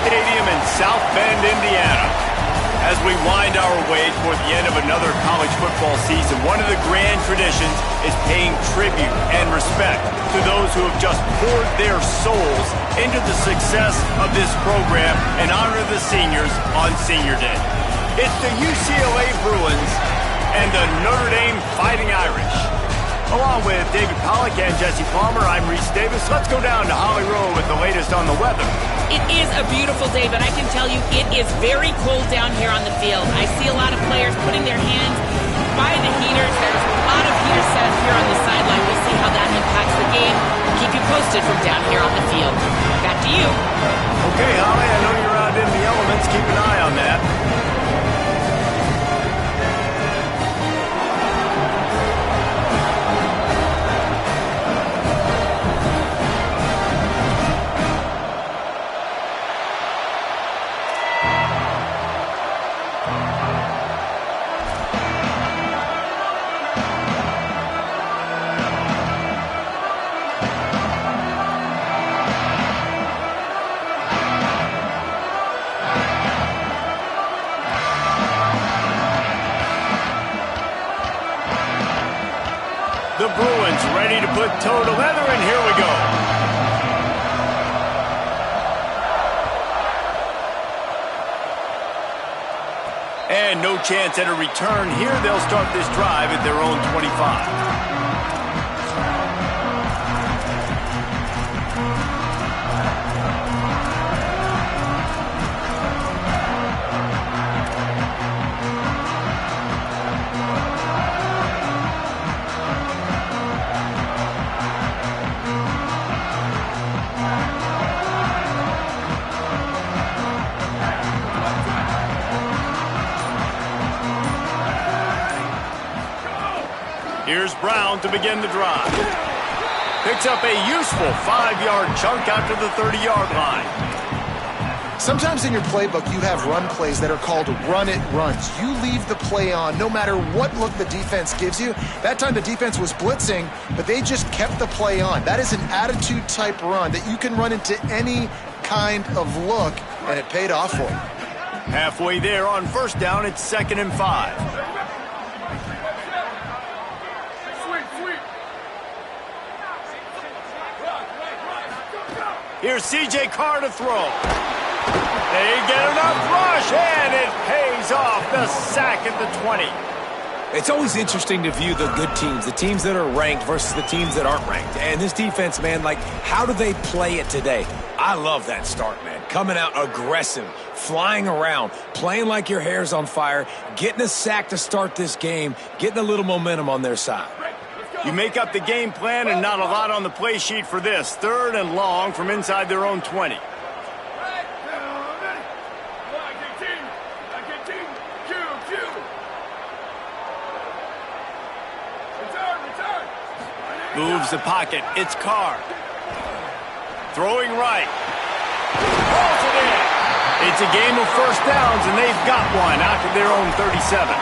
Stadium in South Bend, Indiana. As we wind our way toward the end of another college football season, one of the grand traditions is paying tribute and respect to those who have just poured their souls into the success of this program and honor the seniors on Senior Day. It's the UCLA Bruins and the Notre Dame Fighting Irish. Along with David Pollack and Jesse Palmer, I'm Reese Davis. Let's go down to Holly Rowe with the latest on the weather. It is a beautiful day, but I can tell you it is very cold down here on the field. I see a lot of players putting their hands by the heaters. There's a lot of heaters set up here on the sideline. We'll see how that impacts the game. Keep you posted from down here on the field. Back to you. Okay, Holly, I know you're out in the elements. Keep an eye on that. The Bruins ready to put toe to leather, and here we go. And no chance at a return here. They'll start this drive at their own 25. Here's Brown to begin the drive. Picks up a useful 5-yard chunk out to the 30-yard line. Sometimes in your playbook, you have run plays that are called run-it runs. You leave the play on no matter what look the defense gives you. That time the defense was blitzing, but they just kept the play on. That is an attitude-type run that you can run into any kind of look, and it paid off for them. Halfway there on first down, it's 2nd and 5. Here's C.J. Carr to throw. They get enough rush, and it pays off. The sack at the 20. It's always interesting to view the good teams, the teams that are ranked versus the teams that aren't ranked. And this defense, man, like, how do they play it today? I love that start, man. Coming out aggressive, flying around, playing like your hair's on fire, getting a sack to start this game, getting a little momentum on their side. You make up the game plan and not a lot on the play sheet for this. 3rd and long from inside their own 20. Moves the pocket. It's Carr. Throwing right. Pulls it in. It's a game of first downs, and they've got one out to their own 37.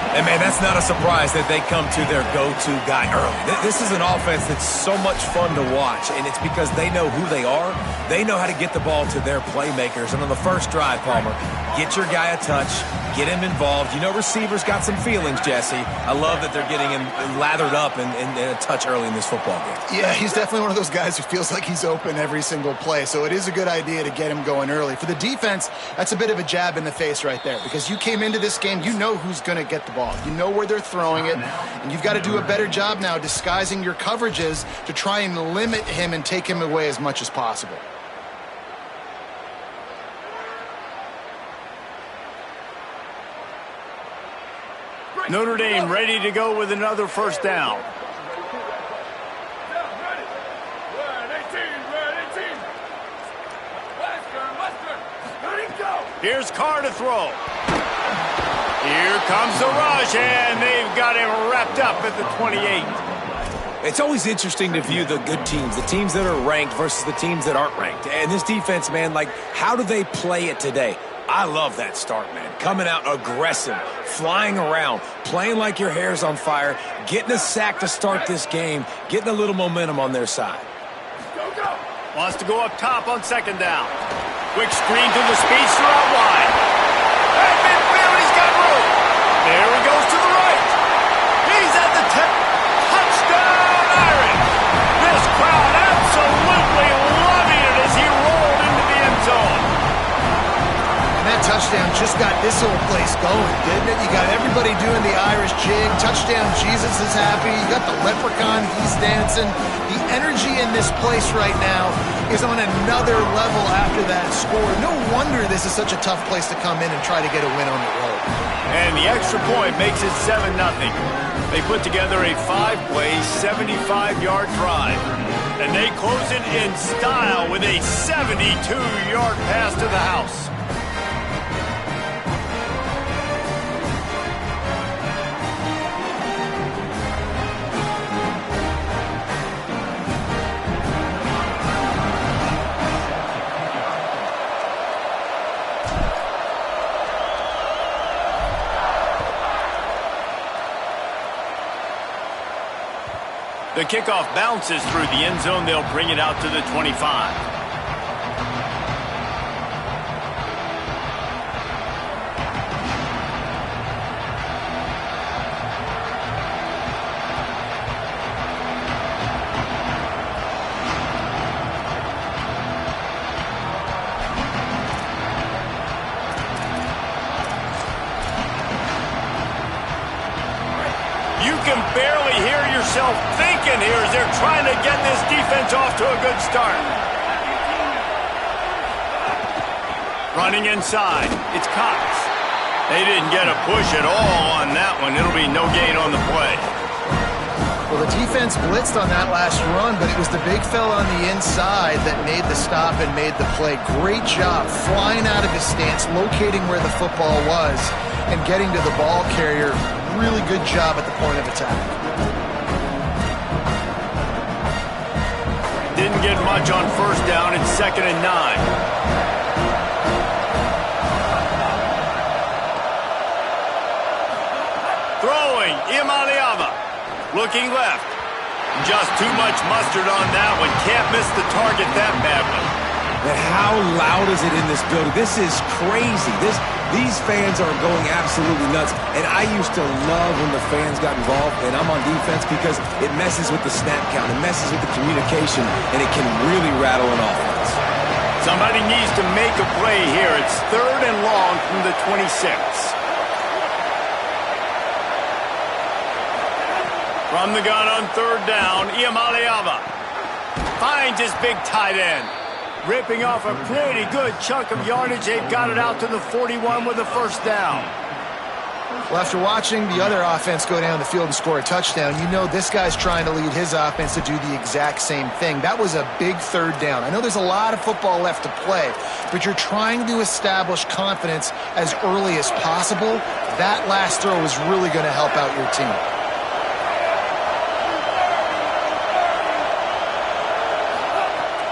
And, man, that's not a surprise that they come to their go-to guy early. This is an offense that's so much fun to watch, and it's because they know who they are. They know how to get the ball to their playmakers. And on the first drive, Palmer, get your guy a touch, get him involved. You know receivers got some feelings, Jesse. I love that they're getting him lathered up and a touch early in this football game. Yeah, he's definitely one of those guys who feels like he's open every single play, so it is a good idea to get him going early. For the defense, that's a bit of a jab in the face right there because you came into this game, you know who's going to get the ball. You know where they're throwing it, and you've got to do a better job now disguising your coverages to try and limit him and take him away as much as possible. Notre Dame ready to go with another first down. Here's Carr to throw. Here comes the rush, and they've got him wrapped up at the 28. It's always interesting to view the good teams, the teams that are ranked versus the teams that aren't ranked. And this defense, man, like, how do they play it today? I love that start, man. Coming out aggressive, flying around, playing like your hair's on fire, getting a sack to start this game, getting a little momentum on their side. Wants to go up top on 2nd down. Quick screen to the speedster out wide. At midfield, he's got room. There he goes to the right. He's at the 10. Touchdown, Irish. This crowd absolutely loving it as he rolled into the end zone. And that touchdown just got this whole place going, didn't it? You got everybody doing the Irish jig. Touchdown, Jesus is happy. You got the leprechaun, he's dancing. The energy in this place right now is on another level after that score. No wonder this is such a tough place to come in and try to get a win on the road. And the extra point makes it 7-0. They put together a 5-play, 75-yard drive. And they close it in style with a 72-yard pass to the house. The kickoff bounces through the end zone. They'll bring it out to the 25. You can barely hear yourself thinking here as they're trying to get this defense off to a good start. Running inside, it's Cox. They didn't get a push at all on that one. It'll be no gain on the play. Well, the defense blitzed on that last run, but it was the big fella on the inside that made the stop and made the play. Great job flying out of his stance, locating where the football was, and getting to the ball carrier. Really good job at the point of attack. Didn't get much on first down. It's 2nd and 9. Throwing, Imaliava. Looking left. Just too much mustard on that one. Can't miss the target that badly. But how loud is it in this building? This is crazy. These fans are going absolutely nuts. And I used to love when the fans got involved, and I'm on defense because it messes with the snap count. It messes with the communication, and it can really rattle an offense. Somebody needs to make a play here. It's 3rd and long from the 26. From the gun on 3rd down, Imaliava finds his big tight end. Ripping off a pretty good chunk of yardage. They've got it out to the 41 with a first down. Well, after watching the other offense go down the field and score a touchdown, you know this guy's trying to lead his offense to do the exact same thing. That was a big 3rd down. I know there's a lot of football left to play, but you're trying to establish confidence as early as possible. That last throw is really going to help out your team.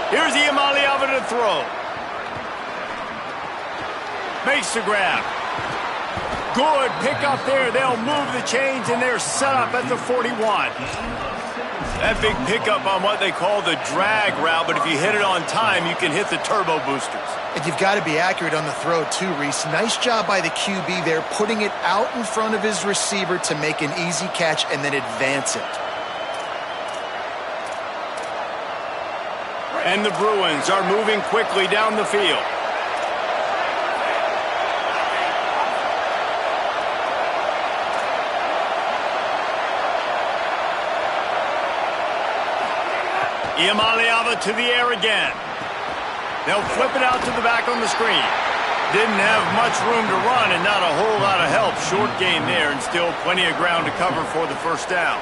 Here's Imaliava to throw. Makes the grab. Good pick up there. They'll move the chains, and they're set up at the 41. That big pickup on what they call the drag route, but if you hit it on time, you can hit the turbo boosters. And you've got to be accurate on the throw too, Reese. Nice job by the QB there, putting it out in front of his receiver to make an easy catch and then advance it. And the Bruins are moving quickly down the field. Imaliava to the air again. They'll flip it out to the back on the screen. Didn't have much room to run and not a whole lot of help. Short gain there and still plenty of ground to cover for the first down.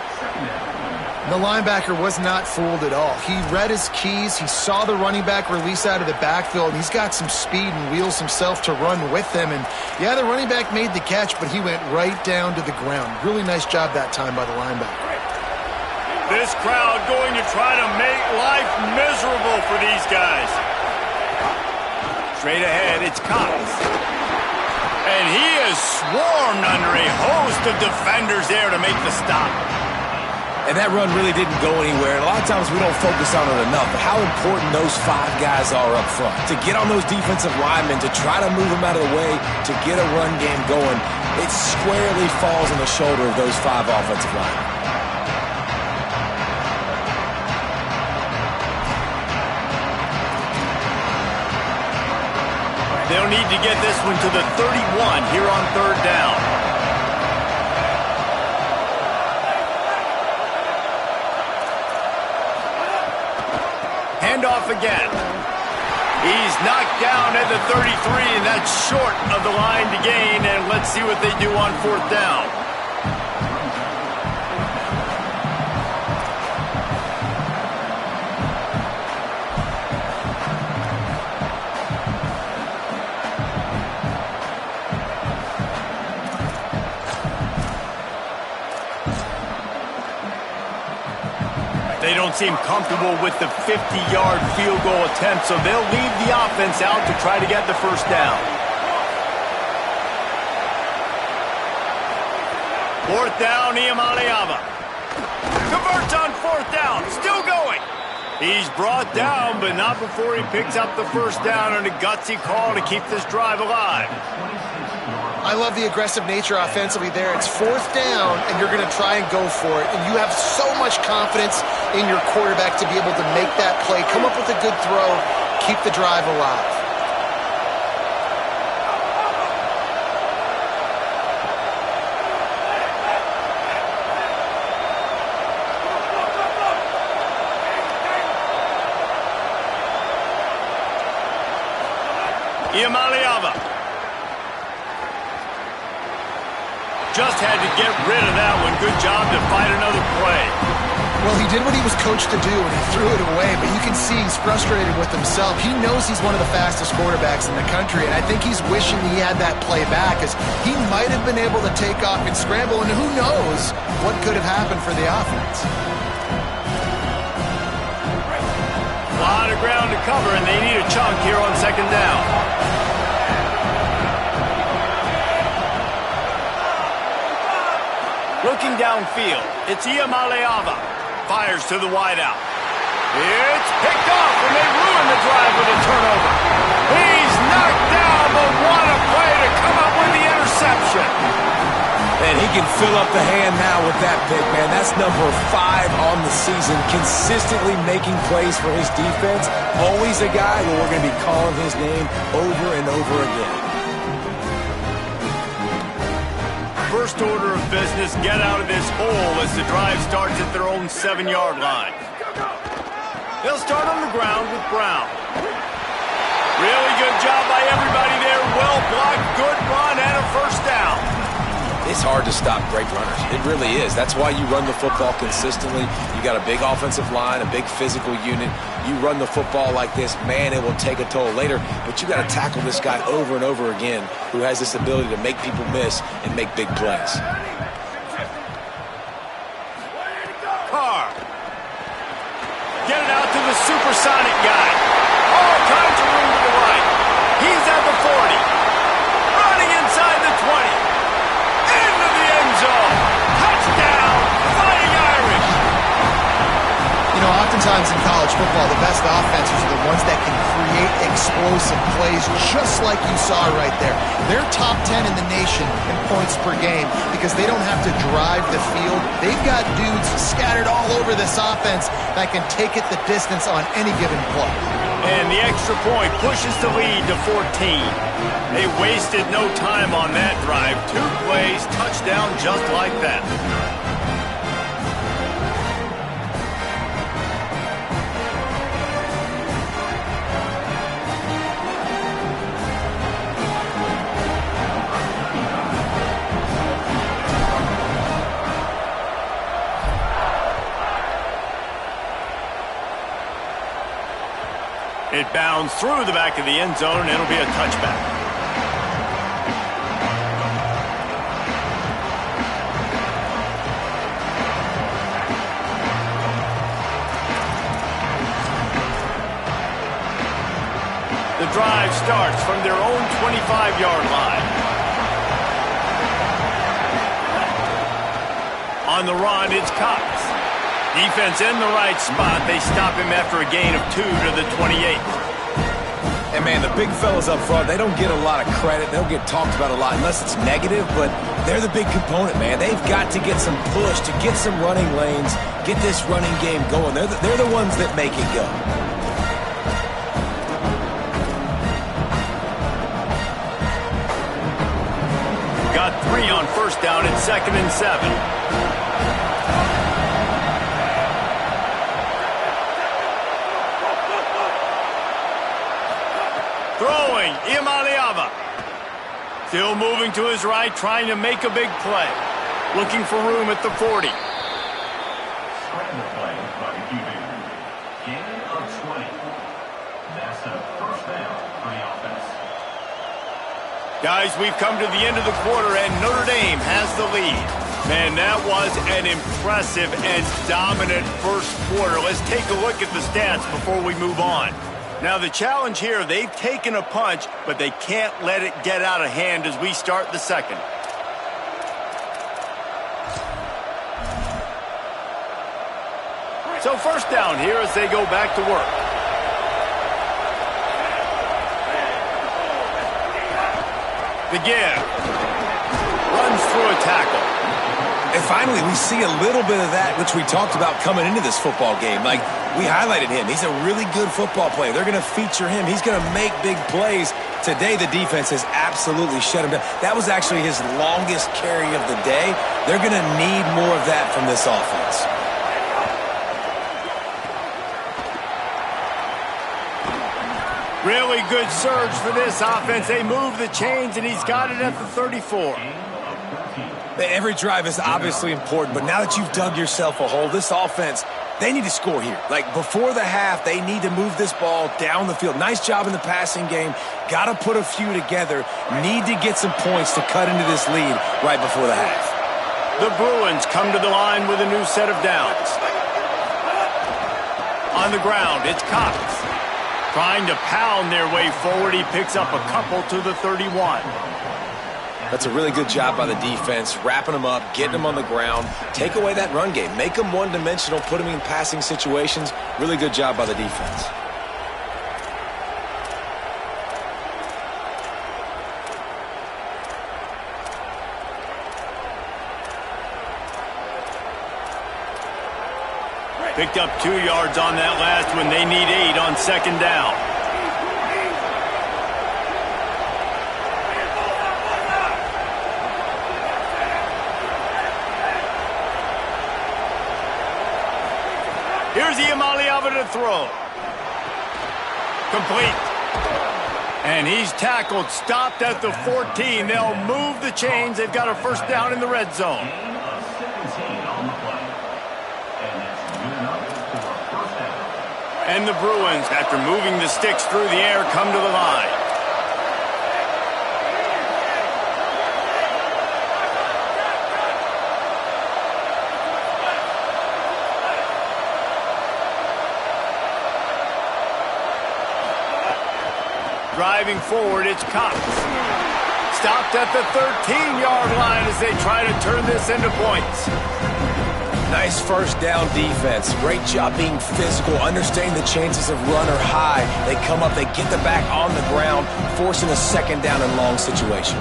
The linebacker was not fooled at all. He read his keys. He saw the running back release out of the backfield. He's got some speed and wheels himself to run with him. And, yeah, the running back made the catch, but he went right down to the ground. Really nice job that time by the linebacker. This crowd going to try to make life miserable for these guys. Straight ahead, it's Cox. And he is swarmed under a host of defenders there to make the stop. And that run really didn't go anywhere. And a lot of times we don't focus on it enough, but how important those 5 guys are up front. To get on those defensive linemen, to try to move them out of the way, to get a run game going, it squarely falls on the shoulder of those 5 offensive linemen. They'll need to get this one to the 31 here on 3rd down. Handoff again. He's knocked down at the 33, and that's short of the line to gain. And let's see what they do on 4th down. They don't seem comfortable with the 50-yard field goal attempt, so they'll leave the offense out to try to get the 1st down. 4th down, Iamaleava. Converts on 4th down, still going. He's brought down, but not before he picks up the 1st down and a gutsy call to keep this drive alive. I love the aggressive nature offensively there. It's 4th down, and you're going to try and go for it. And you have so much confidence in your quarterback to be able to make that play, come up with a good throw, keep the drive alive. Iamaleava. Just had to get rid of that one. Good job to fight another play. Well, he did what he was coached to do, and he threw it away, but you can see he's frustrated with himself. He knows he's one of the fastest quarterbacks in the country, and I think he's wishing he had that play back, as he might have been able to take off and scramble, and who knows what could have happened for the offense. A lot of ground to cover, and they need a chunk here on 2nd down. Looking downfield, it's Iamaleava. Fires to the wideout. It's picked off, and they ruin the drive with a turnover. He's knocked down, but what a play to come up with the interception. And he can fill up the hand now with that pick, man. That's number 5 on the season, consistently making plays for his defense. Always a guy where we're going to be calling his name over and over again. First order of business, get out of this hole as the drive starts at their own 7-yard line. They'll start on the ground with Brown. Really good job by everybody there. Well blocked, good run, and a 1st down. It's hard to stop great runners. It really is. That's why you run the football consistently. You got a big offensive line, a big physical unit. You run the football like this, man, it will take a toll later. But you got to tackle this guy over and over again who has this ability to make people miss and make big plays. Carr. Get it out to the supersonic guy. All kinds of room to the right. He's at the 40. Running inside the 20. Into the end zone. Touchdown, Fighting Irish. You know, oftentimes in college football, the best offenses are the ones that can create explosive plays, just like you saw right there. They're top 10 in the nation in points per game because they don't have to drive the field. They've got dudes scattered all over this offense that can take it the distance on any given play. And the extra point pushes the lead to 14. They wasted no time on that drive. 2 plays, touchdown just like that. It bounds through the back of the end zone, and it'll be a touchback. The drive starts from their own 25-yard line. On the run, it's Cox. Defense in the right spot. They stop him after a gain of 2 to the 28. And, man, the big fellas up front, they don't get a lot of credit. They don't get talked about a lot unless it's negative, but they're the big component, man. They've got to get some push, to get some running lanes, get this running game going. They're the ones that make it go. Got 3 on first down and 2nd and 7. Throwing, Iamaleava. Still moving to his right, trying to make a big play. Looking for room at the 40. Guys, we've come to the end of the quarter, and Notre Dame has the lead. Man, that was an impressive and dominant first quarter. Let's take a look at the stats before we move on. Now, the challenge here, they've taken a punch, but they can't let it get out of hand as we start the second. So first down here as they go back to work. The give. Runs through a tackle. And finally, we see a little bit of that, which we talked about coming into this football game. Like, we highlighted him. He's a really good football player. They're going to feature him. He's going to make big plays. Today, the defense has absolutely shut him down. That was actually his longest carry of the day. They're going to need more of that from this offense. Really good surge for this offense. They move the chains, and he's got it at the 34. Every drive is obviously important, but now that you've dug yourself a hole, this offense, they need to score here. Like, before the half, they need to move this ball down the field. Nice job in the passing game. Got to put a few together. Need to get some points to cut into this lead right before the half. The Bruins come to the line with a new set of downs. On the ground, it's Cox. Trying to pound their way forward. He picks up a couple to the 31. That's a really good job by the defense, wrapping them up, getting them on the ground. Take away that run game. Make them one-dimensional, put them in passing situations. Really good job by the defense. Picked up 2 yards on that last one. They need 8 on second down. Here's Iamaleava to throw. Complete. And he's tackled, stopped at the 14. They'll move the chains. They've got a first down in the red zone. And the Bruins, after moving the sticks through the air, come to the line. Driving forward, it's Cox. Stopped at the 13-yard line as they try to turn this into points. Nice first down defense. Great job being physical, understanding the chances of run are high. They come up, they get the back on the ground, forcing a second down and long situation.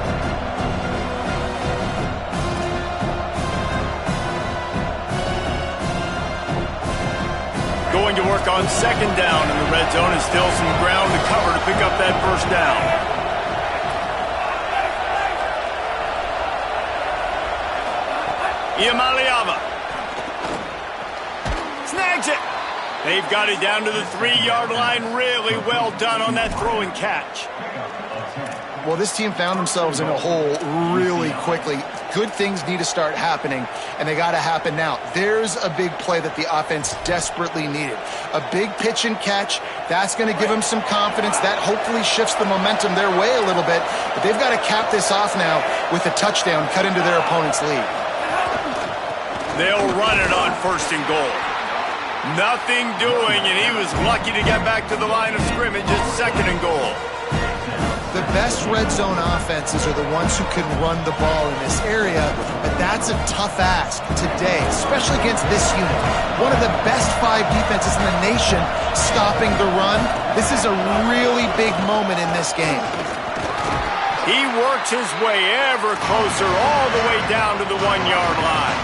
Going to work on second down in the red zone, and still some ground to cover to pick up that first down. Iamaleava snags it. They've got it down to the 3-yard line. Really well done on that throw and catch. Well, this team found themselves in a hole really quickly. Good things need to start happening, and they got to happen now. There's a big play that the offense desperately needed. A big pitch and catch. That's going to give them some confidence. That hopefully shifts the momentum their way a little bit. But they've got to cap this off now with a touchdown cut into their opponent's lead. They'll run it on first and goal. Nothing doing, and he was lucky to get back to the line of scrimmage at second and goal. The best red zone offenses are the ones who can run the ball in this area, but that's a tough ask today, especially against this unit. One of the best 5 defenses in the nation stopping the run. This is a really big moment in this game. He works his way ever closer all the way down to the 1-yard line.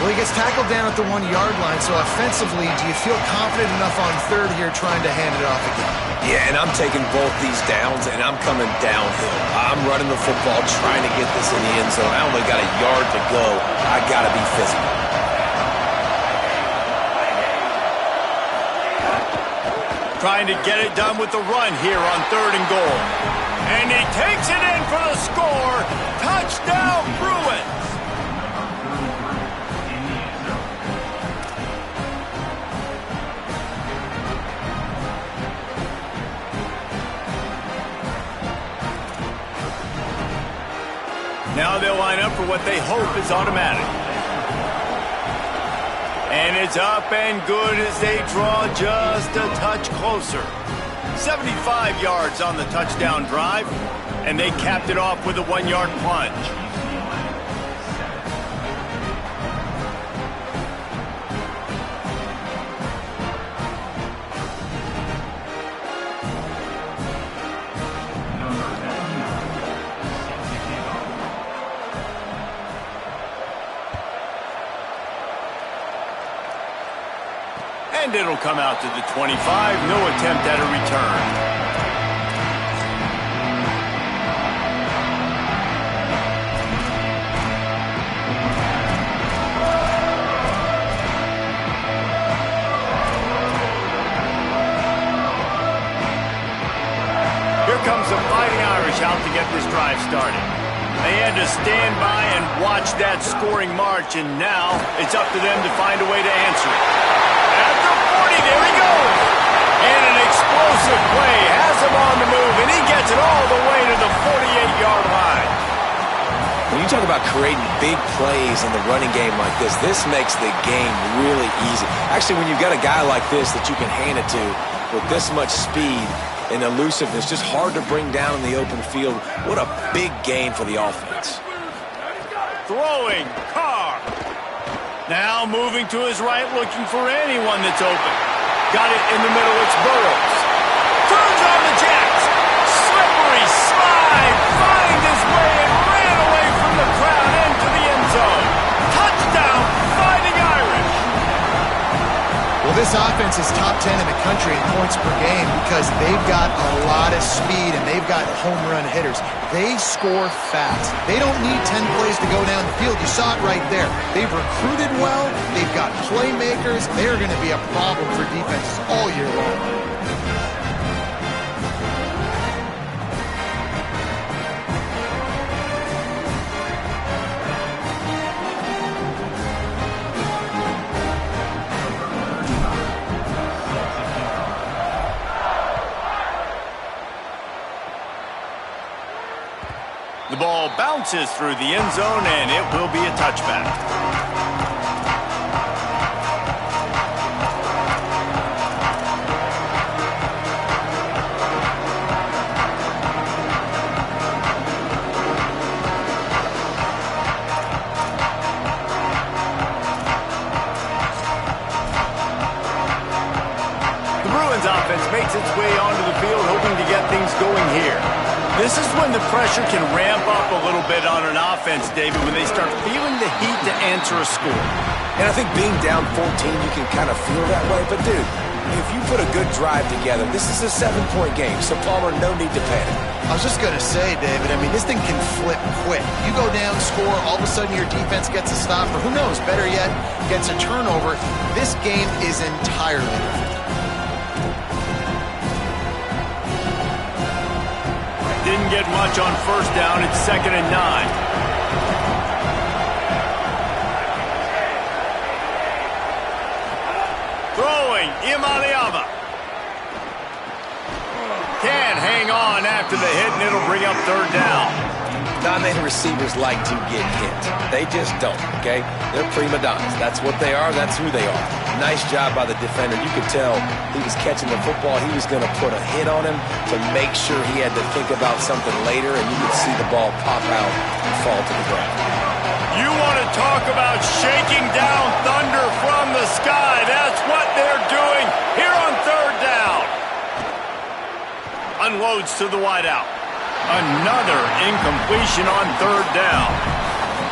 Well, he gets tackled down at the 1-yard line, so offensively, do you feel confident enough on third here trying to hand it off again? Yeah, and I'm taking both these downs, and I'm coming downhill. I'm running the football, trying to get this in the end zone. I only got a yard to go. I got to be physical. Trying to get it done with the run here on 3rd and goal. And he takes it in for the score. Touchdown, Bruins. Now they'll line up for what they hope is automatic. And it's up and good as they draw just a touch closer. 75 yards on the touchdown drive, and they capped it off with a 1-yard plunge. And it'll come out to the 25. No attempt at a return. Here comes the Fighting Irish out to get this drive started. They had to stand by and watch that scoring march, and now it's up to them to find a way to answer it. At the 40, there he goes. And an explosive play has him on the move, and he gets it all the way to the 48-yard line. When you talk about creating big plays in the running game like this makes the game really easy. Actually, when you've got a guy like this that you can hand it to with this much speed and elusiveness, just hard to bring down in the open field. What a big gain for the offense. Throwing, Carr. Now moving to his right, looking for anyone that's open. Got it in the middle, it's Burrows. Turns on the Jets. Slippery slide, find his way and ran away from the crowd into the end zone. Touchdown, Fighting Irish. Well, this offense is top 10 in the country in points per game because they've got a lot of speed and they've got home run hitters. They score fast. They don't need 10 plays to go down the field. You saw it right there. They've recruited well. They've got playmakers. They're going to be a problem for defenses all year long. The ball bounces through the end zone, and it will be a touchback. The Bruins offense makes its way onto the field, hoping to get things going here. This is when the pressure can ramp up a little bit on an offense, David, when they start feeling the heat to answer a score. And I think being down 14, you can kind of feel that way. But, dude, if you put a good drive together, this is a 7-point game, so Palmer, no need to panic. I was just going to say, David, I mean, this thing can flip quick. You go down, score, all of a sudden your defense gets a stop, or who knows, better yet, gets a turnover. This game is entirely different. Didn't get much on first down. It's 2nd and 9. Throwing, Imaliava. can't hang on after the hit, and it'll bring up third down. Not many receivers like to get hit. They just don't, okay? They're prima donnas. That's what they are. That's who they are. Nice job by the defender. You could tell he was catching the football. He was going to put a hit on him to make sure he had to think about something later, and you could see the ball pop out and fall to the ground. You want to talk about shaking down thunder from the sky. That's what they're doing here on third down. Unloads to the wideout. Another incompletion on third down.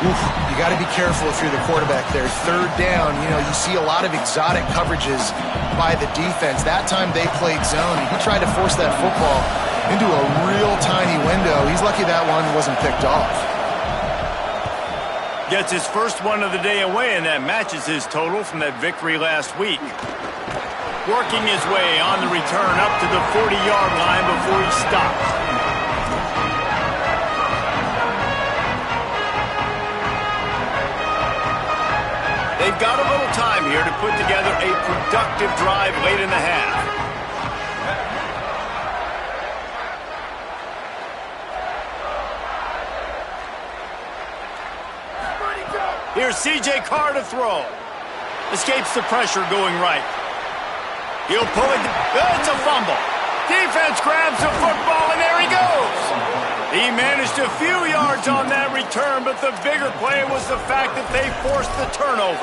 Oof, you got to be careful if you're the quarterback there. Third down, you see a lot of exotic coverages by the defense. That time they played zone. He tried to force that football into a real tiny window. He's lucky that one wasn't picked off. Gets his first one of the day away, and that matches his total from that victory last week. Working his way on the return up to the 40-yard line before he stops. They've got a little time here to put together a productive drive late in the half. Here's C.J. Carr to throw. Escapes the pressure going right. He'll pull it. It's a fumble. Defense grabs the football, and there he goes. He managed a few yards on that return, but the bigger play was the fact that they forced the turnover.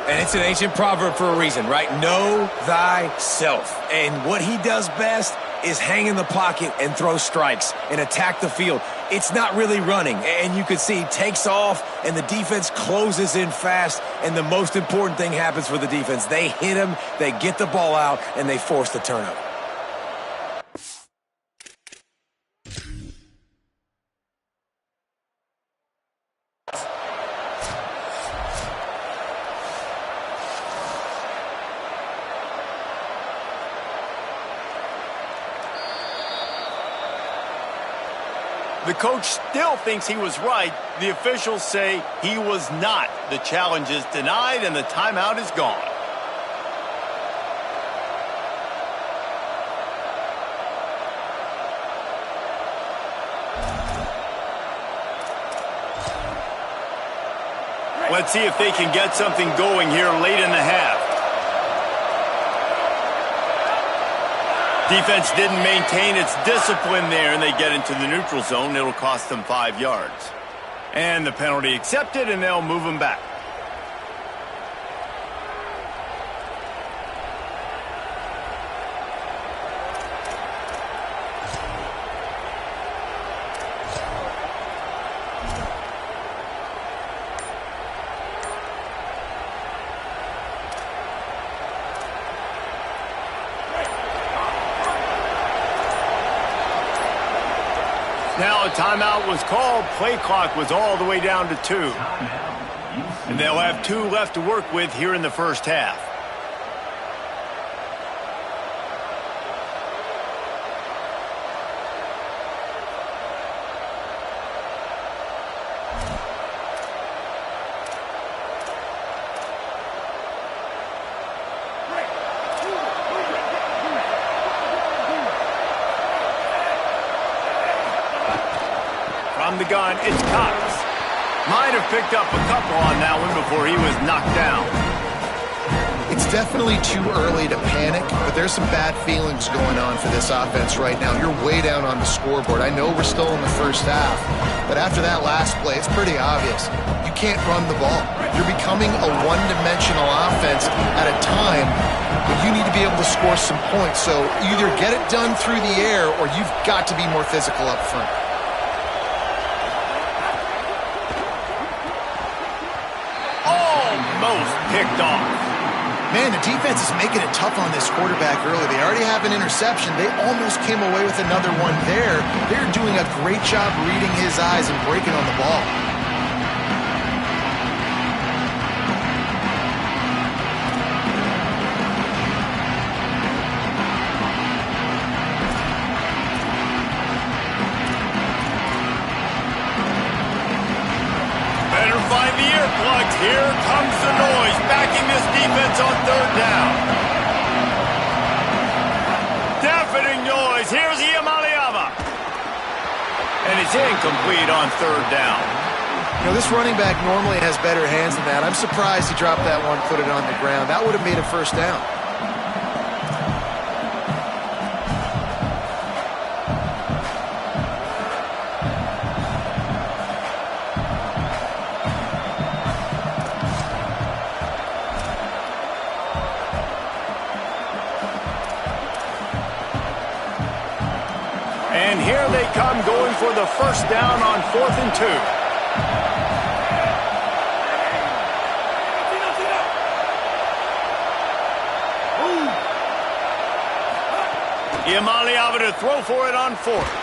And it's an ancient proverb for a reason, right? Know thyself. And what he does best is hang in the pocket and throw strikes and attack the field. It's not really running. And you can see he takes off, and the defense closes in fast. And the most important thing happens for the defense. They hit him, they get the ball out, and they force the turnover. The coach still thinks he was right. The officials say he was not. The challenge is denied, and the timeout is gone. Let's see if they can get something going here late in the half. Defense didn't maintain its discipline there, and they get into the neutral zone. It'll cost them 5 yards. And the penalty accepted, and they'll move them back. Now a timeout was called. Play clock was all the way down to 2. And they'll have 2 left to work with here in the first half. From the gun, it's Cox. Might have picked up a couple on that one before he was knocked down. It's definitely too early to panic, but there's some bad feelings going on for this offense right now. You're way down on the scoreboard. I know we're still in the first half, but after that last play, it's pretty obvious. You can't run the ball. You're becoming a one-dimensional offense at a time when you need to be able to score some points. So either get it done through the air or you've got to be more physical up front. Almost picked off. Man, the defense is making it tough on this quarterback early. They already have an interception. They almost came away with another one there. They're doing a great job reading his eyes and breaking on the ball. Find the earplugs. Here comes the noise, backing this defense on third down. Deafening noise And it's incomplete on third down. You know, this running back normally has better hands than that. I'm surprised he dropped that one, put it on the ground. That would have made a first down. And here they come, going for the first down on 4th and 2. Iamaleava to throw for it on 4th.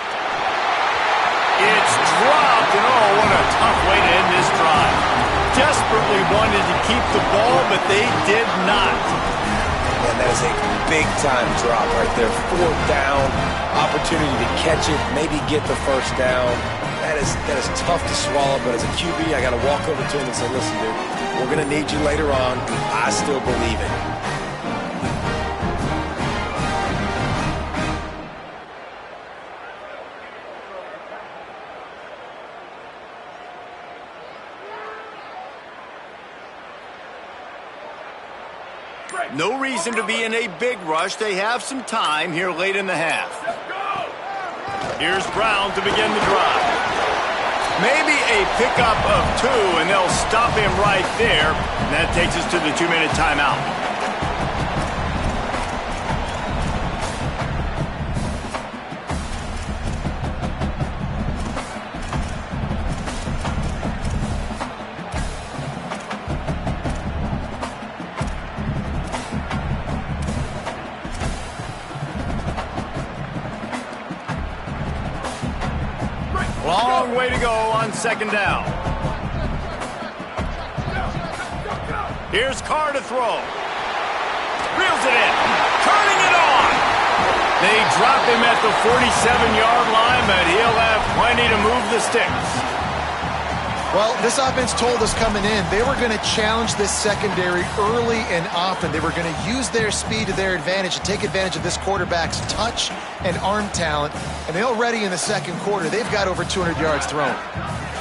It's dropped, and oh, what a tough way to end this drive. Desperately wanted to keep the ball, but they did not. And that is a big-time drop right there. 4th down, opportunity to catch it, maybe get the first down. That is tough to swallow, but as a QB, I got to walk over to him and say, listen, dude, we're going to need you later on. I still believe it. No reason to be in a big rush. They have some time here late in the half. Here's Brown to begin the drive. Maybe a pickup of 2, and they'll stop him right there. And that takes us to the 2-minute timeout. Long way to go on 2nd down. Here's Carr to throw. Reels it in. Turning it on. They drop him at the 47-yard line, but he'll have plenty to move the sticks. Well, this offense told us coming in they were going to challenge this secondary early and often. They were going to use their speed to their advantage and take advantage of this quarterback's touch and arm talent. And they already in the second quarter, they've got over 200 yards thrown.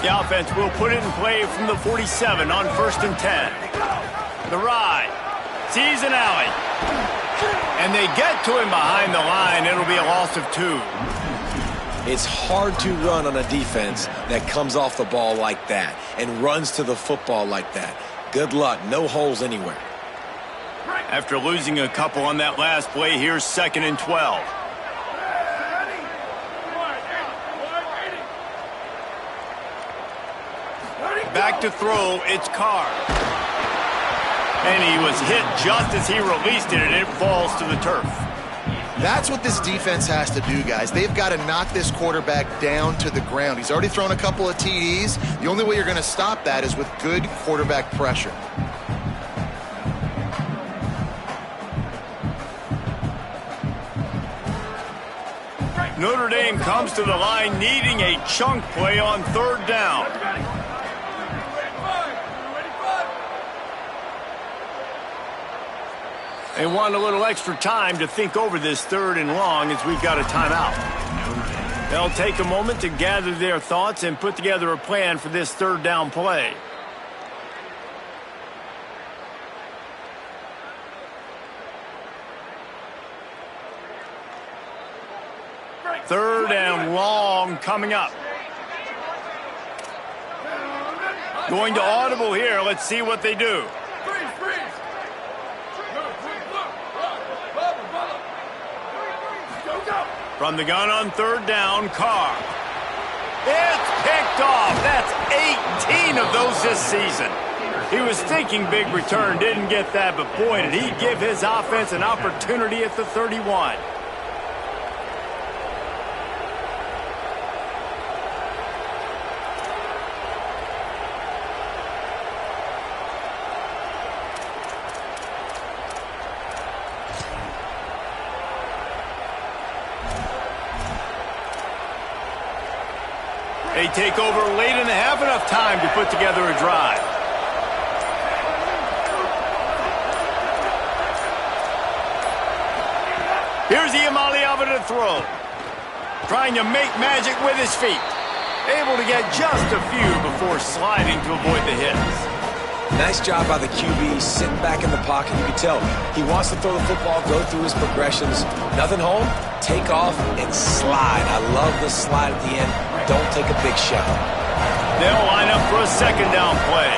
The offense will put it in play from the 47 on 1st and 10. The ride. Sees an alley. And they get to him behind the line. It'll be a loss of 2. It's hard to run on a defense that comes off the ball like that and runs to the football like that. Good luck. No holes anywhere. After losing a couple on that last play, here's 2nd and 12. Back to throw, it's Carr. And he was hit just as he released it, and it falls to the turf. That's what this defense has to do, guys. They've got to knock this quarterback down to the ground. He's already thrown a couple of TDs. The only way you're going to stop that is with good quarterback pressure. Notre Dame comes to the line needing a chunk play on 3rd down. They want a little extra time to think over this 3rd and long as we've got a timeout. They'll take a moment to gather their thoughts and put together a plan for this 3rd down play. Third and long coming up. Going to audible here. Let's see what they do. From the gun on 3rd down, Carr. It's picked off. That's 18 of those this season. He was thinking big return, didn't get that, but boy, did he give his offense an opportunity at the 31. They take over late in the half, enough time to put together a drive. Here's Iamaleava to throw. Trying to make magic with his feet. Able to get just a few before sliding to avoid the hits. Nice job by the QB, sitting back in the pocket. You can tell he wants to throw the football, go through his progressions. Nothing home, take off, and slide. I love the slide at the end. Don't take a big shot. They'll line up for a second down play.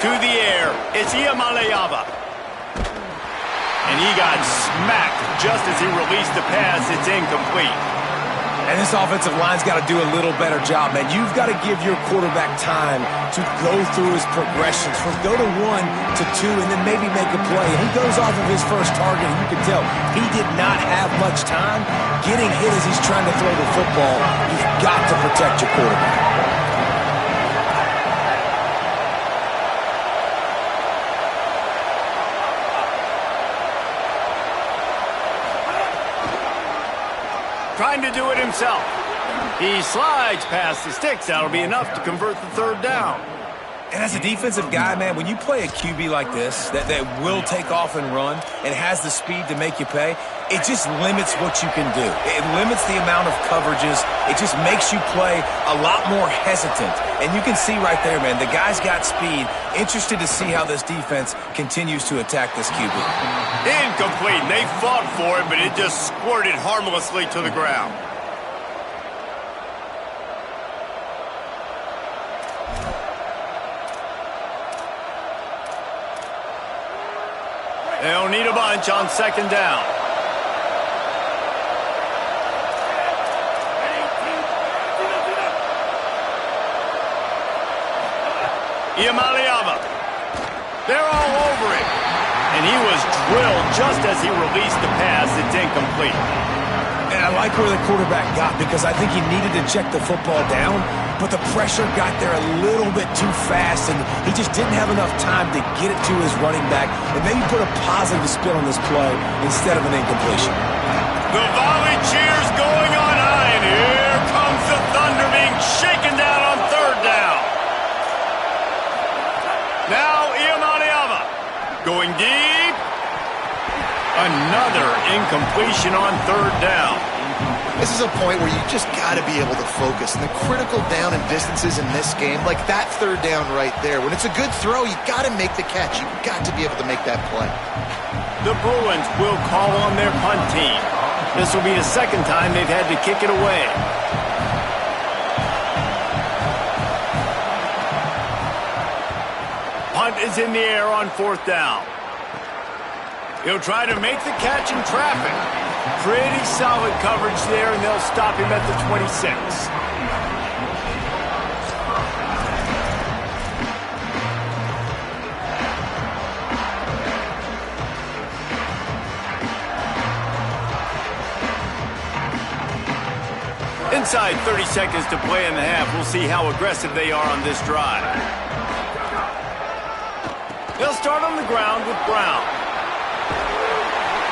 To the air, it's Iamaleava. And he got smacked just as he released the pass. It's incomplete. And this offensive line's got to do a little better job, man. You've got to give your quarterback time to go through his progressions from go to 1 to 2 and then maybe make a play. And he goes off of his first target, and you can tell he did not have much time getting hit as he's trying to throw the football. You've got to protect your quarterback. Trying to do it himself. He slides past the sticks. That'll be enough to convert the third down. And as a defensive guy, man, when you play a QB like this that will take off and run and has the speed to make you pay, it just limits what you can do. It limits the amount of coverages. It just makes you play a lot more hesitant. And you can see right there, man, the guy's got speed. Interested to see how this defense continues to attack this QB. Incomplete. They fought for it, but it just squirted harmlessly to the ground. They'll need a bunch on second down. Iamaleava. They're all over him. And he was drilled just as he released the pass. It's incomplete. And I like where the quarterback got because I think he needed to check the football down, but the pressure got there a little bit too fast, and he just didn't have enough time to get it to his running back and maybe put a positive spin on this play instead of an incompletion. The volley cheers going on high, and here comes the Thunder being shaken down on third down. Now Iamaleava going deep. Another incompletion on third down. This is a point where you just got to be able to focus. And the critical down and distances in this game, like that third down right there, when it's a good throw, you got to make the catch. You've got to be able to make that play. The Bruins will call on their punt team. This will be the second time they've had to kick it away. Punt is in the air on fourth down. He'll try to make the catch in traffic. Pretty solid coverage there, and they'll stop him at the 26. Inside 30 seconds to play in the half. We'll see how aggressive they are on this drive. They'll start on the ground with Brown.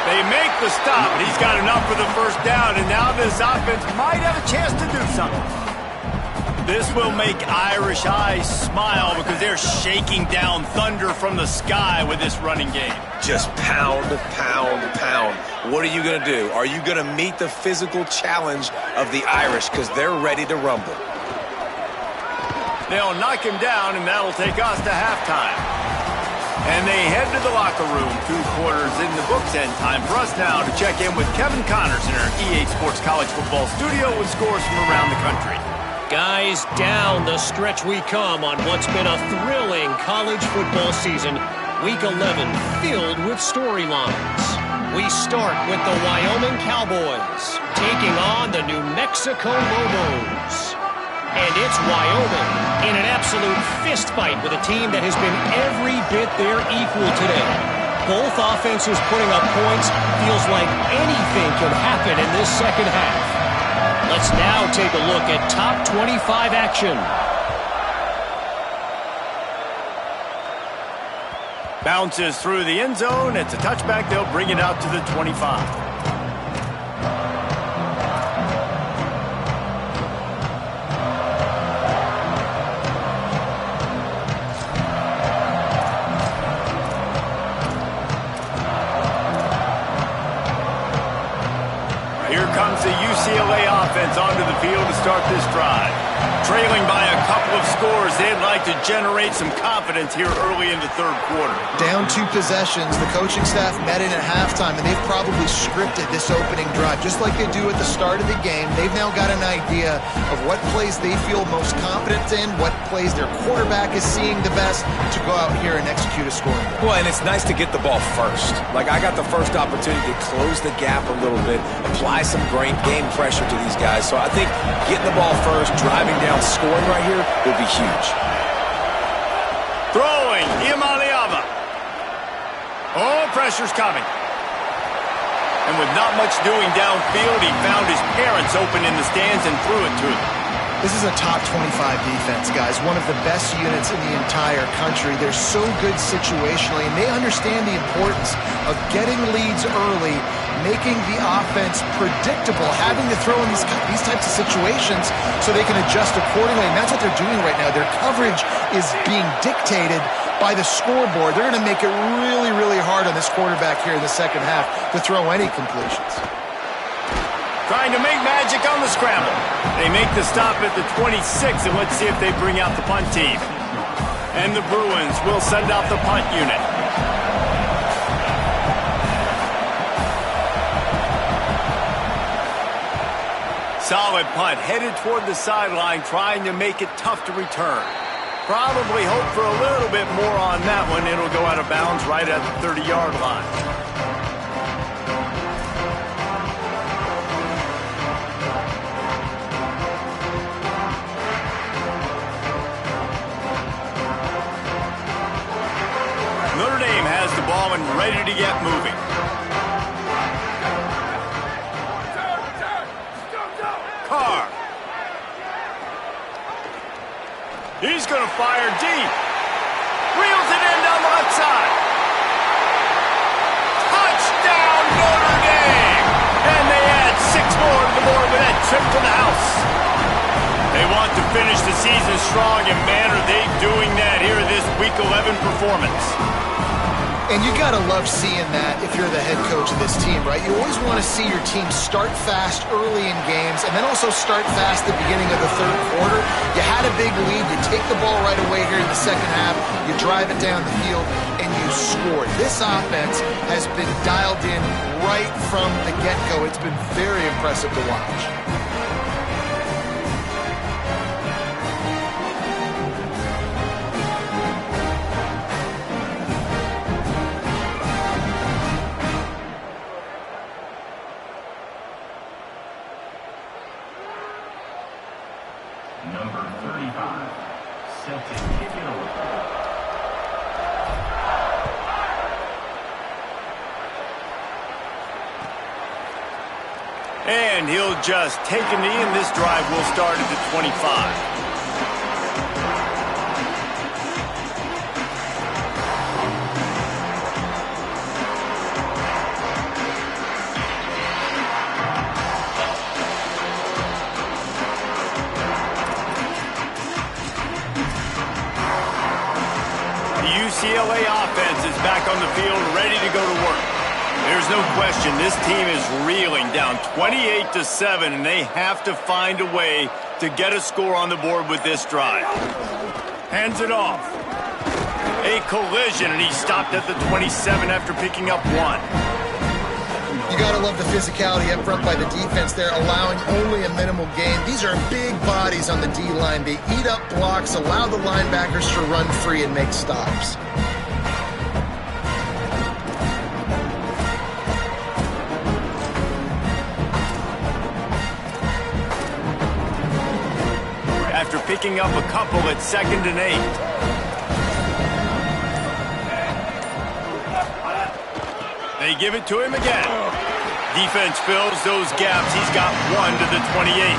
They make the stop, and he's got enough for the first down, and now this offense might have a chance to do something. This will make Irish eyes smile because they're shaking down thunder from the sky with this running game. Just pound, pound, pound. What are you going to do? Are you going to meet the physical challenge of the Irish because they're ready to rumble? They'll knock him down, and that'll take us to halftime. And they head to the locker room. 2 quarters in the books, and time for us now to check in with Kevin Connors in our EA Sports College Football studio with scores from around the country. Guys, down the stretch we come on what's been a thrilling college football season. Week 11 filled with storylines. We start with the Wyoming Cowboys taking on the New Mexico Lobos. And it's Wyoming in an absolute fistfight with a team that has been every bit their equal today. Both offenses putting up points. Feels like anything can happen in this second half. Let's now take a look at top 25 action. Bounces through the end zone. It's a touchback. They'll bring it out to the 25. Here comes the UCLA offense onto the field to start this drive. Trailing by a couple of scores, they'd like to generate some confidence here early in the third quarter. Down 2 possessions, the coaching staff met in at halftime, and they've probably scripted this opening drive. Just like they do at the start of the game, they've now got an idea of what plays they feel most confident in, what plays their quarterback is seeing the best to go out here and execute a scoring drive. Well, and it's nice to get the ball first. Like, I got the first opportunity to close the gap a little bit, apply some game pressure to these guys. So I think getting the ball first, driving down, scoring right here will be huge. Throwing, Iamaleava. Oh, pressure's coming. And with not much doing downfield, he found his parents open in the stands and threw it to them. This is a top 25 defense, guys. One of the best units in the entire country. They're so good situationally, and they understand the importance of getting leads early, making the offense predictable, having to throw in these types of situations so they can adjust accordingly. And that's what they're doing right now. Their coverage is being dictated by the scoreboard. They're going to make it really, really hard on this quarterback here in the second half to throw any completions. Trying to make magic on the scramble. They make the stop at the 26, and let's see if they bring out the punt team. And the Bruins will send out the punt unit. Solid punt, headed toward the sideline, trying to make it tough to return. Probably hope for a little bit more on that one. It'll go out of bounds right at the 30-yard line. Notre Dame has the ball and ready to get moving. Carr. He's going to fire deep. Reels it in down the left side. Touchdown, Notre Dame! And they add 6 more to the board with that trip to the house. They want to finish the season strong, and man, are they doing that here in this Week 11 performance. And you got to love seeing that if you're the head coach of this team, right? You always want to see your team start fast early in games and then also start fast at the beginning of the third quarter. You had a big lead. You take the ball right away here in the second half. You drive it down the field, and you score. This offense has been dialed in right from the get-go. It's been very impressive to watch. Number 35, Celtic kicking over. And he'll just take a knee, and this drive will start at the 25. UCLA offense is back on the field, ready to go to work. There's no question this team is reeling, down 28-7, and they have to find a way to get a score on the board with this drive. Hands it off. A collision, and he stopped at the 27 after picking up 1. You got to love the physicality up front by the defense there, allowing only a minimal gain. These are big bodies on the D-line. They eat up blocks, allow the linebackers to run free and make stops. After picking up a couple at 2nd and 8. They give it to him again. Defense fills those gaps. He's got 1 to the 28.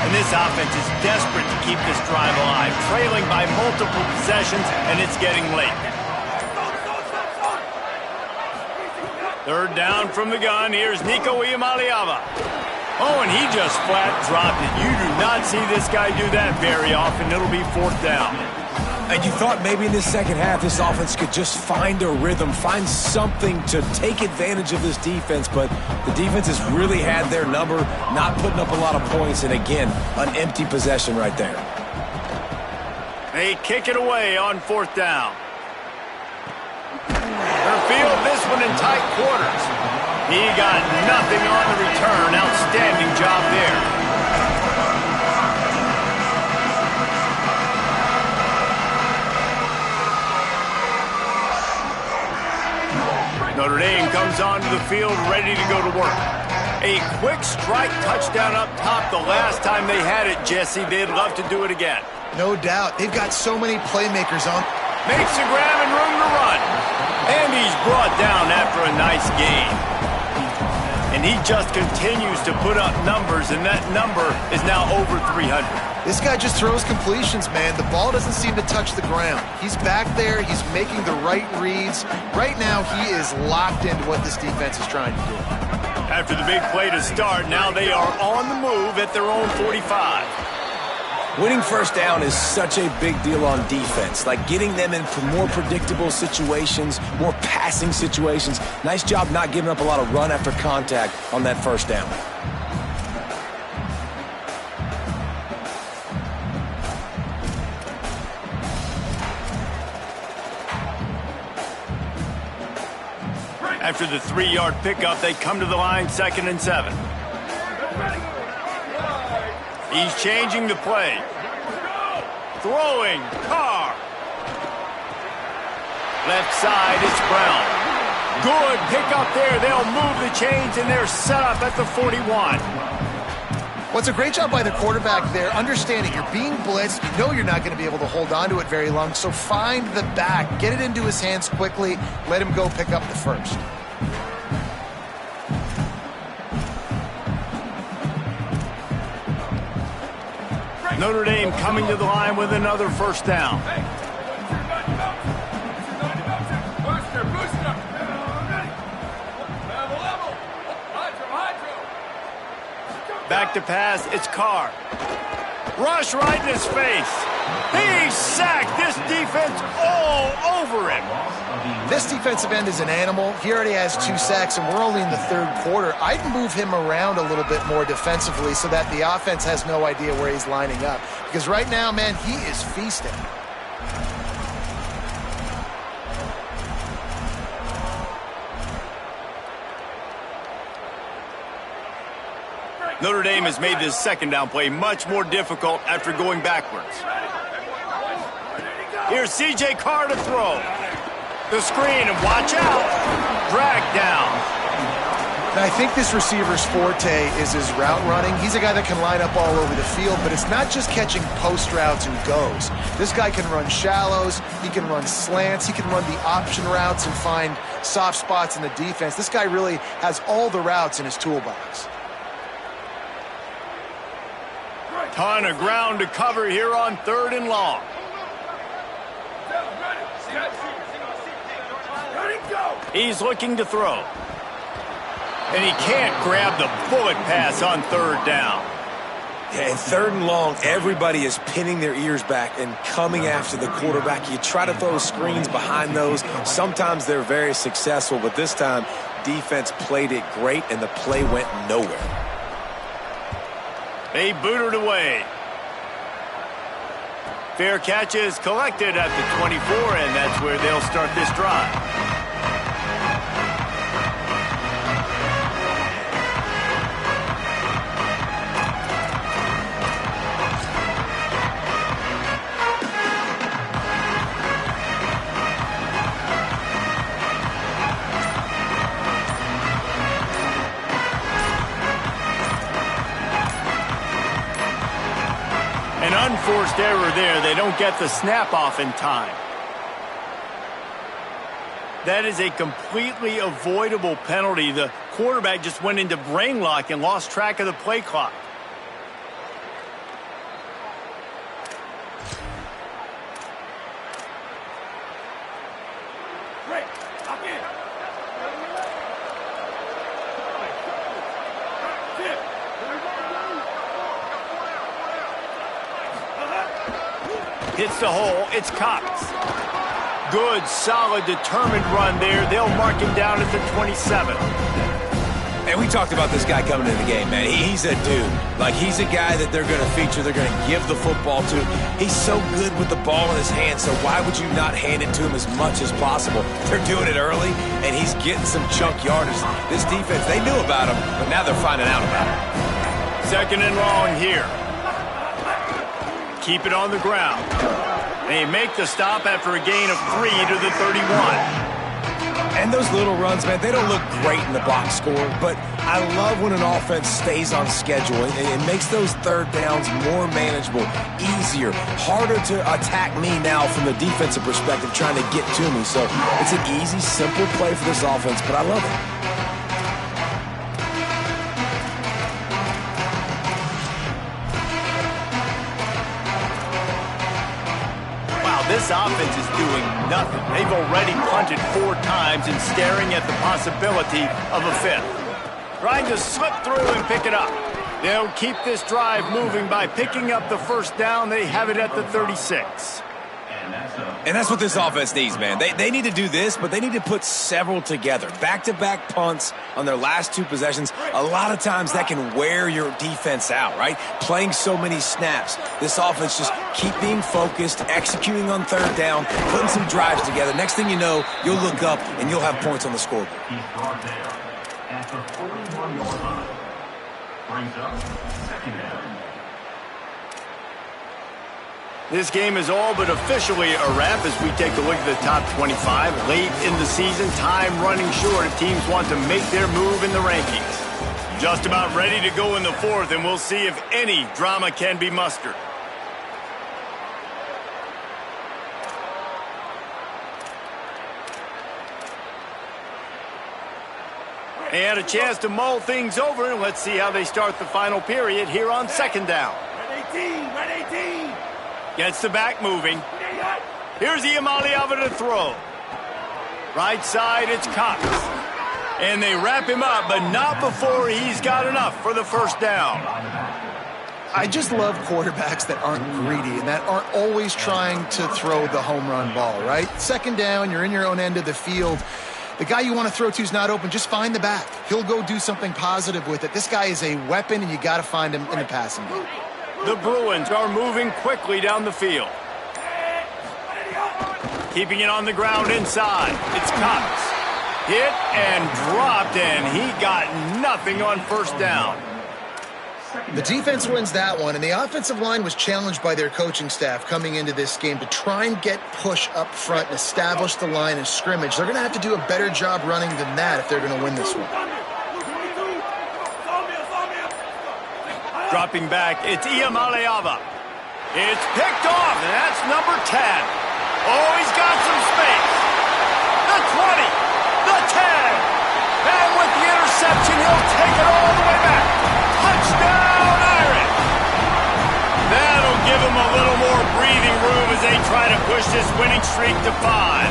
And this offense is desperate to keep this drive alive, trailing by multiple possessions, and it's getting late. Third down from the gun. Here's Nico Iamaleava. Oh, and he just flat dropped it. You do not see this guy do that very often. It'll be fourth down. And you thought maybe in this second half this offense could just find a rhythm, find something to take advantage of this defense, but the defense has really had their number, not putting up a lot of points, and again, an empty possession right there. They kick it away on fourth down. They'll field this one in tight quarters. He got nothing on the return. Outstanding job there. Notre Dame comes onto the field ready to go to work. A quick strike touchdown up top the last time they had it, Jesse. They'd love to do it again. No doubt. They've got so many playmakers on. Makes the grab and room to run. And he's brought down after a nice gain. And he just continues to put up numbers, and that number is now over 300. This guy just throws completions, man. The ball doesn't seem to touch the ground. He's back there. He's making the right reads. Right now, he is locked into what this defense is trying to do. After the big play to start, now they are on the move at their own 45. Winning first down is such a big deal on defense, like getting them into more predictable situations, more passing situations. Nice job not giving up a lot of run after contact on that first down. After the 3-yard pickup, they come to the line 2nd and 7. He's changing the play. Throwing, Carr. Left side, it's Brown. Good pickup there. They'll move the chains, and they're set up at the 41. Well, it's a great job by the quarterback there. Understanding you're being blitzed. You know you're not going to be able to hold on to it very long. So find the back. Get it into his hands quickly. Let him go pick up the first. Notre Dame coming to the line with another first down. Back to pass, it's Carr. Rush right in his face. He's sacked. This defense all over him. This defensive end is an animal. He already has 2 sacks, and we're only in the 3rd quarter. I'd move him around a little bit more defensively so that the offense has no idea where he's lining up. Because right now, man, he is feasting. Notre Dame has made this second down play much more difficult after going backwards. Here's C.J. Carr to throw. The screen, and watch out. Drag down. And I think this receiver's forte is his route running. He's a guy that can line up all over the field, but it's not just catching post routes and goes. This guy can run shallows. He can run slants. He can run the option routes and find soft spots in the defense. This guy really has all the routes in his toolbox. Ton of ground to cover here on 3rd and long. He's looking to throw. And he can't grab the bullet pass on 3rd down. Yeah, and 3rd and long, everybody is pinning their ears back and coming after the quarterback. You try to throw screens behind those. Sometimes they're very successful, but this time, defense played it great, and the play went nowhere. They boot it away. Fair catch is collected at the 24, and that's where they'll start this drive. Unforced error there. They don't get the snap off in time. That is a completely avoidable penalty. The quarterback just went into brain lock and lost track of the play clock. Hits the hole. It's Cox. Good, solid, determined run there. They'll mark him down at the 27. And we talked about this guy coming into the game, man. He's a dude. Like, he's a guy that they're going to feature, they're going to give the football to. He's so good with the ball in his hand, so why would you not hand it to him as much as possible? They're doing it early, and he's getting some chunk yardage. This defense, they knew about him, but now they're finding out about him. Second and long here. Keep it on the ground. They make the stop after a gain of 3 to the 31. And those little runs, man, they don't look great in the box score, but I love when an offense stays on schedule. It makes those third downs more manageable, easier, harder to attack me now from the defensive perspective trying to get to me. So it's an easy, simple play for this offense, but I love it. This offense is doing nothing. They've already punted 4 times and staring at the possibility of a 5th. Trying to slip through and pick it up. They'll keep this drive moving by picking up the first down. They have it at the 36. And that's what this offense needs, man. They need to do this, but they need to put several together. Back-to-back punts on their last 2 possessions. A lot of times that can wear your defense out, right? Playing so many snaps. This offense just keep being focused, executing on third down, putting some drives together. Next thing you know, you'll look up and you'll have points on the scoreboard. He's brought there at the 41-yard line. Brings up second down. This game is all but officially a wrap as we take a look at the top 25. Late in the season, time running short if teams want to make their move in the rankings. Just about ready to go in the 4th, and we'll see if any drama can be mustered. And a chance to mull things over, and let's see how they start the final period here on second down. Red 18! Gets the back moving. Here's Iamaleava to throw. Right side, it's Cox. And they wrap him up, but not before he's got enough for the first down. I just love quarterbacks that aren't greedy and that aren't always trying to throw the home run ball, right? Second down, you're in your own end of the field. The guy you want to throw to is not open. Just find the back. He'll go do something positive with it. This guy is a weapon, and you got to find him in the passing game. The Bruins are moving quickly down the field. Keeping it on the ground inside. It's Cox. Hit and dropped, and he got nothing on first down. The defense wins that one, and the offensive line was challenged by their coaching staff coming into this game to try and get push up front and establish the line of scrimmage. They're going to have to do a better job running than that if they're going to win this one. Dropping back, it's Iamaleava. It's picked off, and that's number 10. Oh, he's got some space. The 20, the 10. And with the interception, he'll take it all the way back. Touchdown, Irish. That'll give him a little more breathing room as they try to push this winning streak to 5.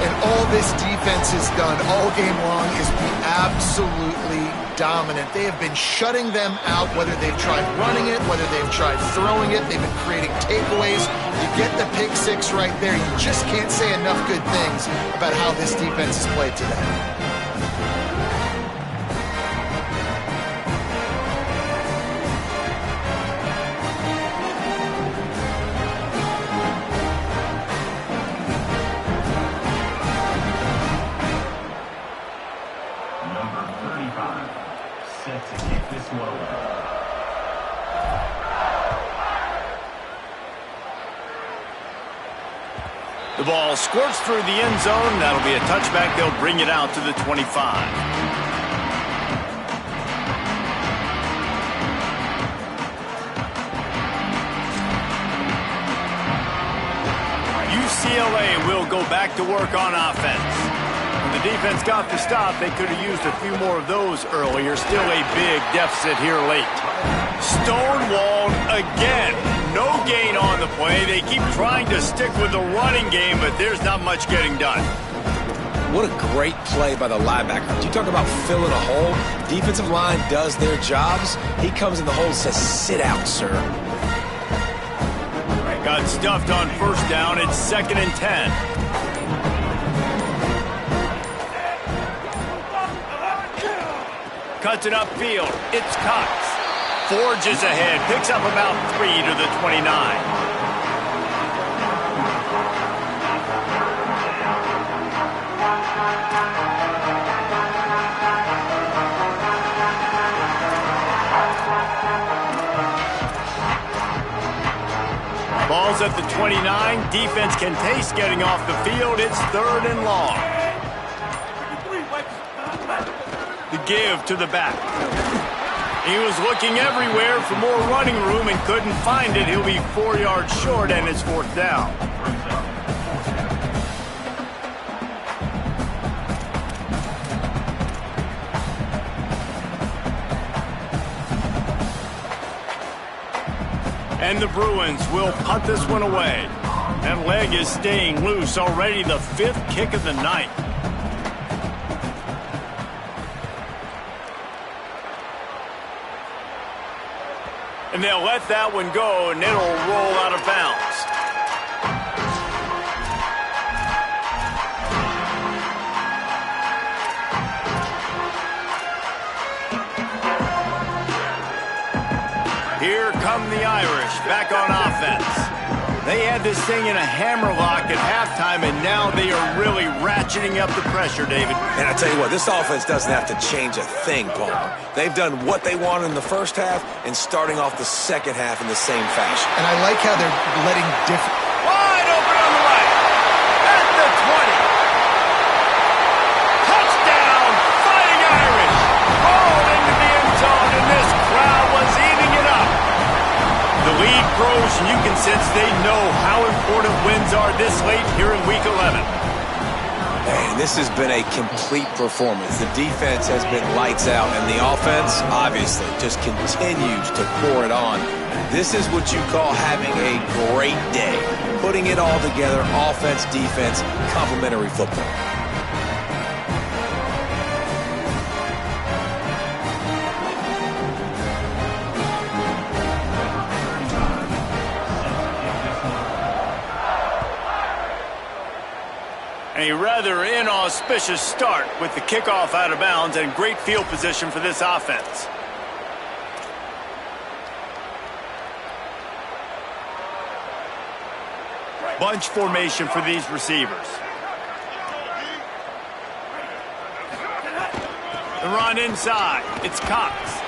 And all this defense has done all game long is be absolutely dominant. They have been shutting them out, whether they've tried running it, whether they've tried throwing it. They've been creating takeaways. You get the pick 6 right there. You just can't say enough good things about how this defense has played today. Set to kick this one away. The ball squirts through the end zone. That'll be a touchback. They'll bring it out to the 25. UCLA will go back to work on offense. When the defense got the stop, they could have used a few more of those earlier. Still a big deficit here late. Stonewalled again. No gain on the play. They keep trying to stick with the running game, but there's not much getting done. What a great play by the linebacker. You talk about filling a hole. Defensive line does their jobs. He comes in the hole and says, sit out, sir. Got stuffed on first down. It's 2nd and 10. Cuts it upfield. It's Cox. Forges ahead. Picks up about 3 to the 29. Ball's at the 29. Defense can taste getting off the field. It's 3rd and long. The give to the back. He was looking everywhere for more running room and couldn't find it. He'll be 4 yards short, and it's 4th down. And the Bruins will punt this one away. That leg is staying loose. Already the 5th kick of the night. And they'll let that one go, and it'll roll out of bounds. Here come the Irish back on offense. They had this thing in a hammerlock at halftime, and now they are really ratcheting up the pressure, David. And I tell you what, this offense doesn't have to change a thing, Palmer. They've done what they wanted in the first half and starting off the second half in the same fashion. And I like how they're letting different... Wide open on the right. At the 20. Touchdown, Fighting Irish. Rolled into the end zone, and this crowd was eating it up. The lead grows, and you can sense they know how important wins are this late here in Week 11. Man, this has been a complete performance. The defense has been lights out, and the offense, obviously, just continues to pour it on. This is what you call having a great day. Putting it all together, offense, defense, complementary football. A rather inauspicious start with the kickoff out of bounds and great field position for this offense. Bunch formation for these receivers. The run inside. It's Cox.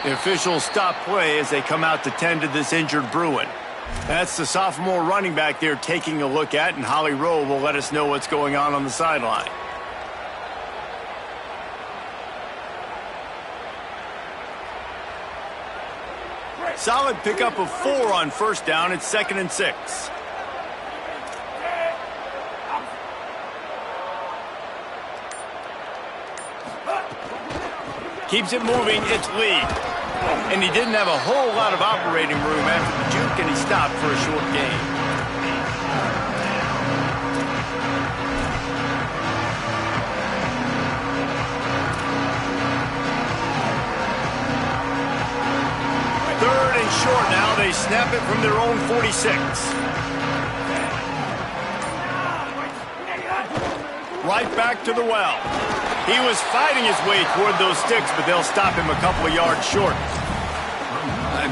The officials stop play as they come out to tend to this injured Bruin. That's the sophomore running back they're taking a look at, and Holly Rowe will let us know what's going on the sideline. Solid pickup of 4 on first down. It's 2nd and 6. Keeps it moving. It's Lee. And he didn't have a whole lot of operating room after the juke, and he stopped for a short gain. Third and short now. They snap it from their own 46. Right back to the well. He was fighting his way toward those sticks, but they'll stop him a couple of yards short.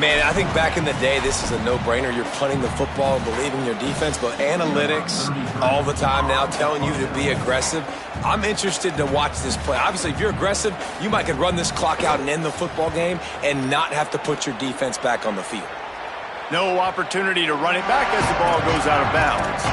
Man, I think back in the day, this is a no-brainer. You're punting the football and believing your defense, but analytics all the time now telling you to be aggressive. I'm interested to watch this play. Obviously, if you're aggressive, you might could run this clock out and end the football game and not have to put your defense back on the field. No opportunity to run it back as the ball goes out of bounds.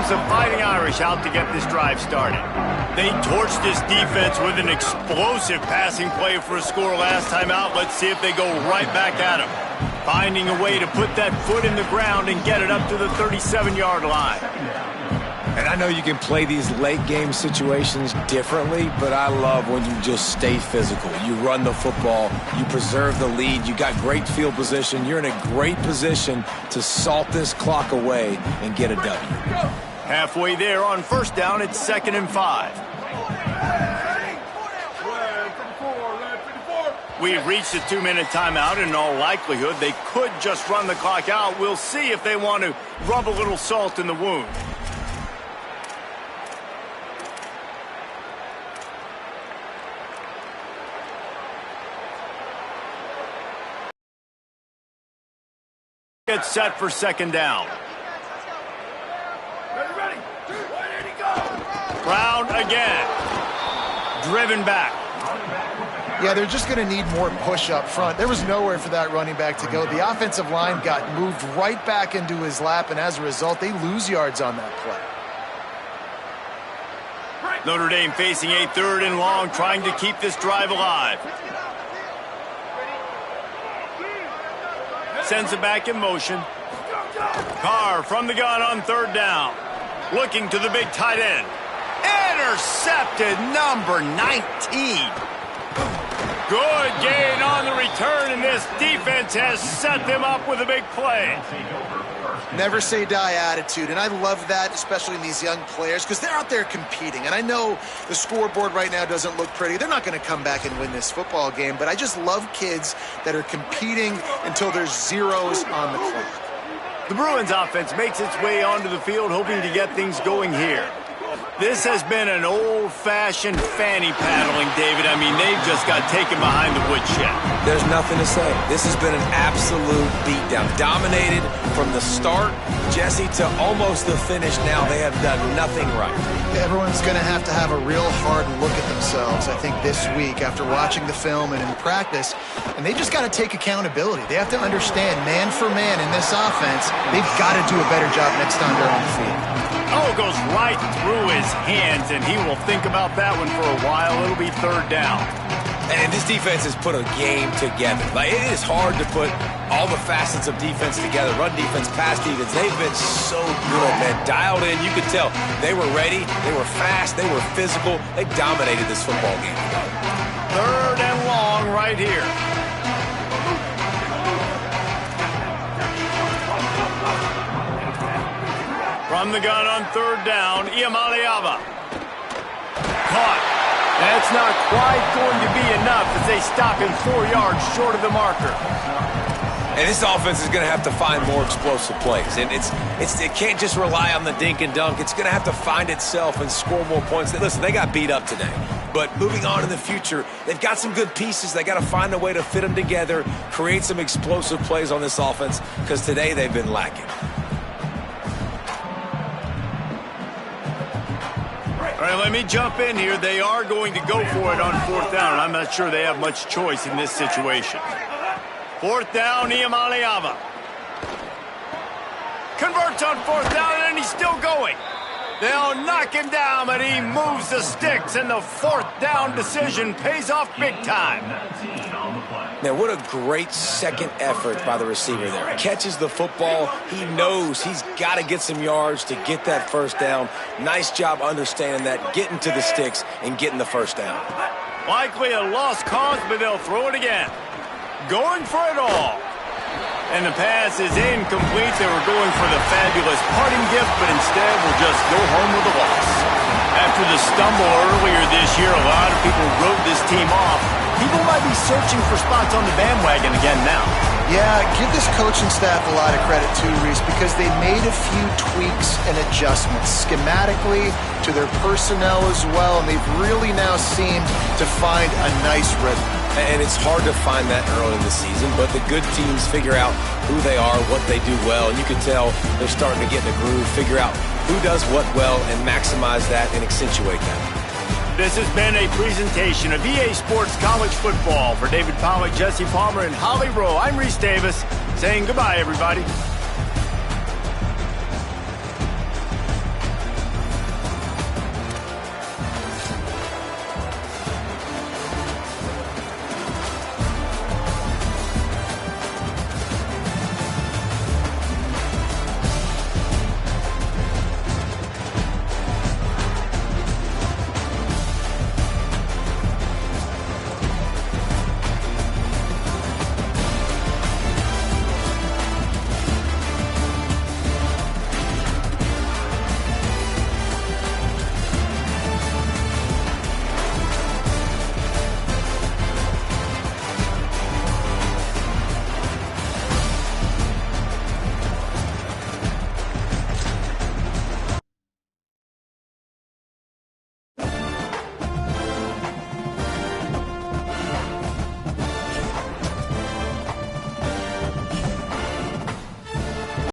The Fighting Irish out to get this drive started. They torched this defense with an explosive passing play for a score last time out. Let's see if they go right back at him. Finding a way to put that foot in the ground and get it up to the 37-yard line. And I know you can play these late game situations differently, but I love when you just stay physical. You run the football, you preserve the lead, you got great field position, you're in a great position to salt this clock away and get a W. Halfway there on first down, it's 2nd and 5. We've reached a 2-minute timeout, and in all likelihood, they could just run the clock out. We'll see if they want to rub a little salt in the wound. Get set for 2nd down. Ready. Where did he go? Brown again. Driven back. Yeah, they're just going to need more push up front. There was nowhere for that running back to go. The offensive line got moved right back into his lap, and as a result, they lose yards on that play. Notre Dame facing a 3rd and long, trying to keep this drive alive. Sends it back in motion. Carr from the gun on 3rd down. Looking to the big tight end. Intercepted, number 19. Good gain on the return, and this defense has set them up with a big play. Never say die attitude, and I love that, especially in these young players, because they're out there competing. And I know the scoreboard right now doesn't look pretty. They're not going to come back and win this football game, but I just love kids that are competing until there's zeros on the clock. The Bruins offense makes its way onto the field, hoping to get things going here. This has been an old-fashioned fanny paddling, David. I mean, they've just got taken behind the woodshed. There's nothing to say. This has been an absolute beatdown. Dominated from the start, Jesse, to almost the finish now. They have done nothing right. Everyone's going to have a real hard look at themselves, I think, this week after watching the film and in practice. And they just got to take accountability. They have to understand, man for man in this offense, they've got to do a better job next time they're on the field. Oh, goes right through his hands, and he will think about that one for a while. It'll be 3rd down. And this defense has put a game together. Like, it is hard to put all the facets of defense together. Run defense, pass defense. They've been so good, man. Dialed in. You could tell they were ready. They were fast. They were physical. They dominated this football game. 3rd and long right here. From the gun on 3rd down, Iamaleava. Caught. That's not quite going to be enough as they stop him 4 yards short of the marker. And this offense is going to have to find more explosive plays. And it can't just rely on the dink and dunk. It's going to have to find itself and score more points. Listen, they got beat up today. But moving on in the future, they've got some good pieces. They got to find a way to fit them together, create some explosive plays on this offense, because today they've been lacking. All right, let me jump in here. They are going to go for it on 4th down, and I'm not sure they have much choice in this situation. 4th down, Iamaleava. Converts on 4th down, and he's still going. They'll knock him down, but he moves the sticks, and the 4th down decision pays off big time. Now, what a great second effort by the receiver there. Catches the football. He knows he's got to get some yards to get that 1st down. Nice job understanding that, getting to the sticks and getting the 1st down. Likely a lost cause, but they'll throw it again. Going for it all. And the pass is incomplete. They were going for the fabulous parting gift, but instead will just go home with a loss. After the stumble earlier this year, a lot of people wrote this team off. People might be searching for spots on the bandwagon again now. Yeah, give this coaching staff a lot of credit too, Reese, because they made a few tweaks and adjustments schematically to their personnel as well, and they've really now seemed to find a nice rhythm. And it's hard to find that early in the season, but the good teams figure out who they are, what they do well, and you can tell they're starting to get in the groove, figure out who does what well, and maximize that and accentuate that. This has been a presentation of EA Sports College Football. For David Pollack, Jesse Palmer, and Holly Rowe, I'm Reese Davis saying goodbye, everybody.